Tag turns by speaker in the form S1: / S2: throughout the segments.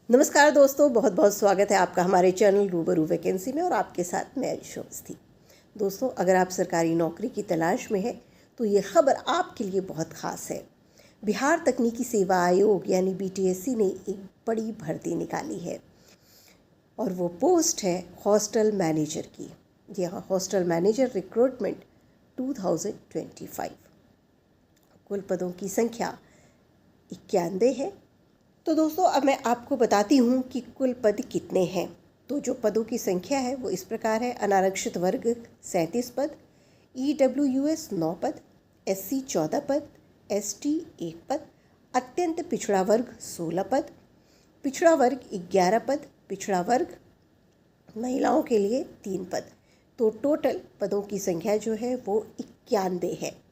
S1: नमस्कार दोस्तों, बहुत बहुत स्वागत है आपका हमारे चैनल रूबरू वैकेंसी में और आपके साथ मैं अवस्थी। दोस्तों, अगर आप सरकारी नौकरी की तलाश में हैं तो ये खबर आपके लिए बहुत ख़ास है। बिहार तकनीकी सेवा आयोग यानी BTSC ने एक बड़ी भर्ती निकाली है और वो पोस्ट है हॉस्टल मैनेजर की। जी हाँ, हॉस्टल मैनेजर रिक्रूटमेंट 2025। कुल पदों की संख्या 91 है। तो दोस्तों, अब मैं आपको बताती हूँ कि कुल पद कितने हैं। तो जो पदों की संख्या है वो इस प्रकार है। अनारक्षित वर्ग 37 पद, EWS 9 पद, SC 14 पद, ST 1 पद, अत्यंत पिछड़ा वर्ग 16 पद, पिछड़ा वर्ग 11 पद, पिछड़ा वर्ग महिलाओं के लिए 3 पद। तो टोटल पदों की संख्या जो है वो 91 है।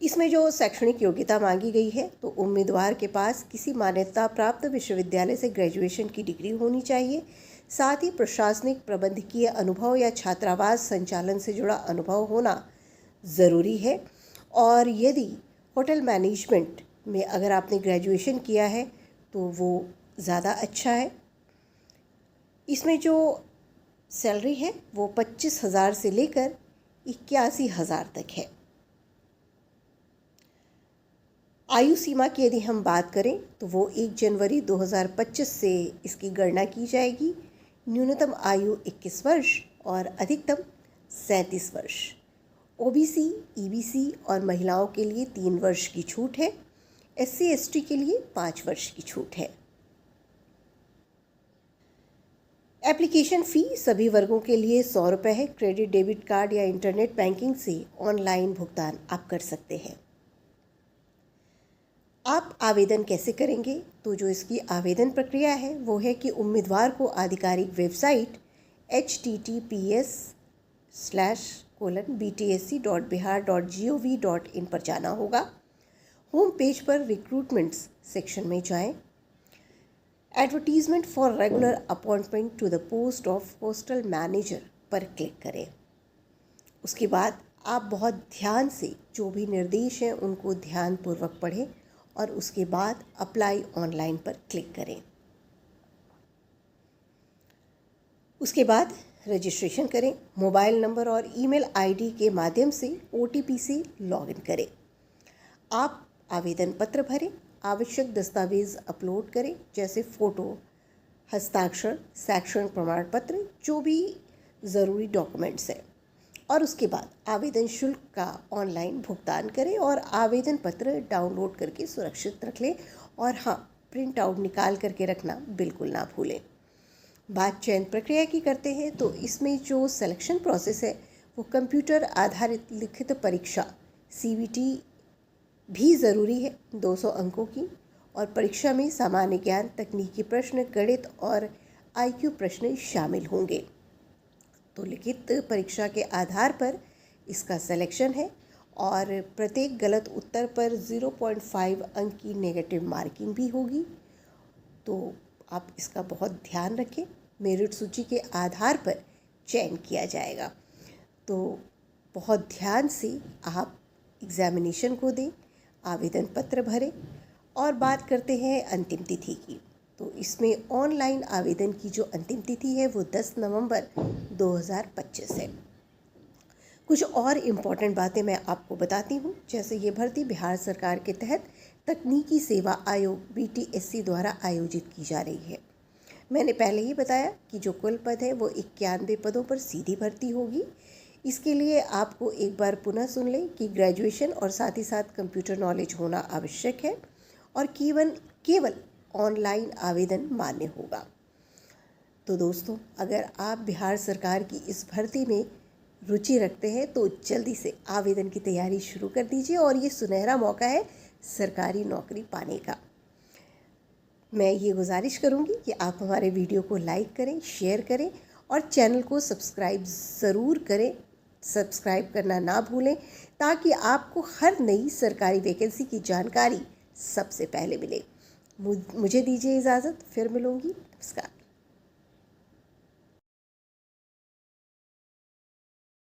S1: इसमें जो शैक्षणिक योग्यता मांगी गई है तो उम्मीदवार के पास किसी मान्यता प्राप्त विश्वविद्यालय से ग्रेजुएशन की डिग्री होनी चाहिए। साथ ही प्रशासनिक प्रबंधकीय अनुभव या छात्रावास संचालन से जुड़ा अनुभव होना ज़रूरी है। और यदि होटल मैनेजमेंट में अगर आपने ग्रेजुएशन किया है तो वो ज़्यादा अच्छा है। इसमें जो सैलरी है वो 25,000 से लेकर 81,000 तक है। आयु सीमा की यदि हम बात करें तो वो 1 जनवरी 2025 से इसकी गणना की जाएगी। न्यूनतम आयु 21 वर्ष और अधिकतम 37 वर्ष। OBC, EBC और महिलाओं के लिए 3 वर्ष की छूट है। SC ST के लिए 5 वर्ष की छूट है। एप्लीकेशन फ़ी सभी वर्गों के लिए 100 रुपये है। क्रेडिट डेबिट कार्ड या इंटरनेट बैंकिंग से ऑनलाइन भुगतान आप कर सकते हैं। आप आवेदन कैसे करेंगे? तो जो इसकी आवेदन प्रक्रिया है वो है कि उम्मीदवार को आधिकारिक वेबसाइट https://btsc.bihar.gov.in पर जाना होगा। होम पेज पर रिक्रूटमेंट्स सेक्शन में जाएं। Advertisement for regular appointment to the post of hostel manager पर क्लिक करें। उसके बाद आप बहुत ध्यान से जो भी निर्देश हैं उनको ध्यानपूर्वक पढ़ें और उसके बाद अप्लाई ऑनलाइन पर क्लिक करें। उसके बाद रजिस्ट्रेशन करें। मोबाइल नंबर और ईमेल आईडी के माध्यम से OTP से लॉगिन करें। आप आवेदन पत्र भरें। आवश्यक दस्तावेज़ अपलोड करें जैसे फ़ोटो, हस्ताक्षर, शैक्षणिक प्रमाण पत्र, जो भी ज़रूरी डॉक्यूमेंट्स हैं। और उसके बाद आवेदन शुल्क का ऑनलाइन भुगतान करें और आवेदन पत्र डाउनलोड करके सुरक्षित रख लें। और हाँ, प्रिंट आउट निकाल करके रखना बिल्कुल ना भूलें। बात चयन प्रक्रिया की करते हैं तो इसमें जो सिलेक्शन प्रोसेस है वो कंप्यूटर आधारित लिखित परीक्षा CBT भी ज़रूरी है 200 अंकों की। और परीक्षा में सामान्य ज्ञान, तकनीकी प्रश्न, गणित और IQ प्रश्न शामिल होंगे। तो लिखित परीक्षा के आधार पर इसका सिलेक्शन है और प्रत्येक गलत उत्तर पर 0.5 अंक की नेगेटिव मार्किंग भी होगी। तो आप इसका बहुत ध्यान रखें। मेरिट सूची के आधार पर चयन किया जाएगा। तो बहुत ध्यान से आप एग्ज़ामिनेशन को दें, आवेदन पत्र भरें। और बात करते हैं अंतिम तिथि की। तो इसमें ऑनलाइन आवेदन की जो अंतिम तिथि है वो 10 नवंबर 2025 है। कुछ और इम्पॉर्टेंट बातें मैं आपको बताती हूँ। जैसे ये भर्ती बिहार सरकार के तहत तकनीकी सेवा आयोग BTSC द्वारा आयोजित की जा रही है। मैंने पहले ही बताया कि जो कुल पद है वो 91 पदों पर सीधी भर्ती होगी। इसके लिए आपको एक बार पुनः सुन लें कि ग्रेजुएशन और साथ ही साथ कंप्यूटर नॉलेज होना आवश्यक है और केवल ऑनलाइन आवेदन मान्य होगा। तो दोस्तों, अगर आप बिहार सरकार की इस भर्ती में रुचि रखते हैं तो जल्दी से आवेदन की तैयारी शुरू कर दीजिए और ये सुनहरा मौका है सरकारी नौकरी पाने का। मैं ये गुजारिश करूँगी कि आप हमारे वीडियो को लाइक करें, शेयर करें और चैनल को सब्सक्राइब ज़रूर करें। सब्सक्राइब करना ना भूलें ताकि आपको हर नई सरकारी वैकेंसी की जानकारी सबसे पहले मिले। मुझे दीजिए इजाज़त, फिर मिलूँगी। नमस्कार।